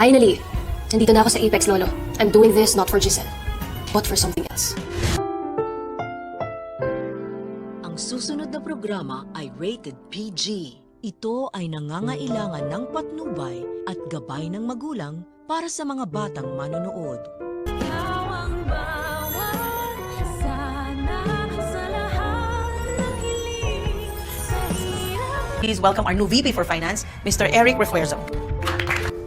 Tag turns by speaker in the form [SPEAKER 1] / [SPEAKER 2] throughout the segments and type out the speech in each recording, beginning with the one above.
[SPEAKER 1] Finally, nandito na ako sa Apex, Lolo. I'm doing this not for Giselle, but for something else.
[SPEAKER 2] Ang susunod na programa ay rated PG. Ito ay nangangailangan ng patnubay at gabay ng magulang para sa mga batang manonood.
[SPEAKER 3] Please welcome our new VP for Finance, Mr. Eric Refuerzo.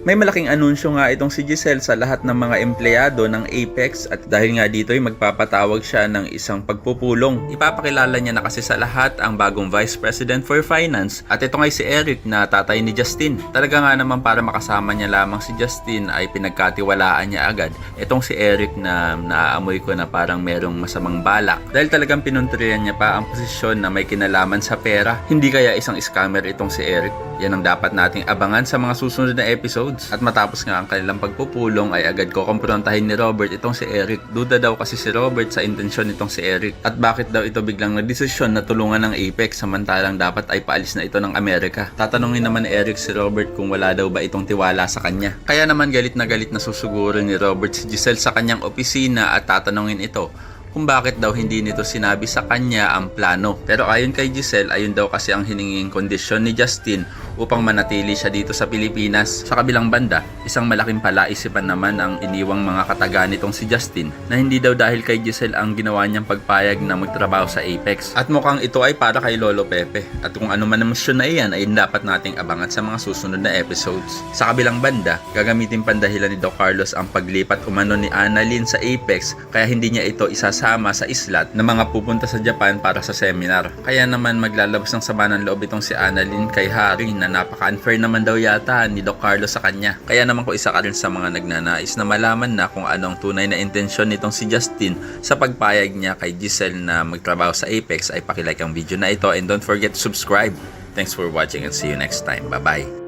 [SPEAKER 4] May malaking anunsyo nga itong si Giselle sa lahat ng mga empleyado ng Apex at dahil nga dito ay magpapatawag siya ng isang pagpupulong. Ipapakilala niya na kasi sa lahat ang bagong Vice President for Finance at ito nga si Eric na tatay ni Justin. Talaga nga naman para makasama niya lamang si Justin ay pinagkatiwalaan niya agad. Itong si Eric na naaamoy ko na parang merong masamang balak dahil talagang pinuntriyan niya pa ang posisyon na may kinalaman sa pera. Hindi kaya isang scammer itong si Eric? Yan ang dapat nating abangan sa mga susunod na episodes. At matapos nga ang kanilang pagpupulong ay agad ko kumprontahin ni Robert itong si Eric. Duda daw kasi si Robert sa intensyon nitong si Eric. At bakit daw ito biglang nagdesisyon na tulungan ng Apex samantalang dapat ay paalis na ito ng Amerika. Tatanungin naman ni Eric si Robert kung wala daw ba itong tiwala sa kanya. Kaya naman galit na susuguro ni Robert si Giselle sa kanyang opisina at tatanungin ito kung bakit daw hindi nito sinabi sa kanya ang plano. Pero ayon kay Giselle, ayun daw kasi ang hininging kondisyon ni Justin upang manatili siya dito sa Pilipinas. Sa kabilang banda, isang malaking palaisipan naman ang iniwang mga kataga nitong si Justin na hindi daw dahil kay Giselle ang ginawa niyang pagpayag na magtrabaho sa Apex. At mukhang ito ay para kay Lolo Pepe. At kung ano man ang misyon na iyan ay dapat nating abangan sa mga susunod na episodes. Sa kabilang banda, gagamitin pandahilan ni Doc Carlos ang paglipat umano ni Annalyn sa Apex kaya hindi niya ito isasama sa islat na mga pupunta sa Japan para sa seminar. Kaya naman maglalabas ng sama ng loob itong si Annalyn kay Harry na napaka-unfair naman daw yata ni Doc Carlos sa kanya. Kaya naman ko isa ka rin sa mga nagnanais na malaman na kung anong tunay na intensyon nitong si Justin sa pagpayag niya kay Giselle na magtrabaho sa Apex ay pakilike ang video na ito and don't forget to subscribe. Thanks for watching and see you next time. Bye-bye.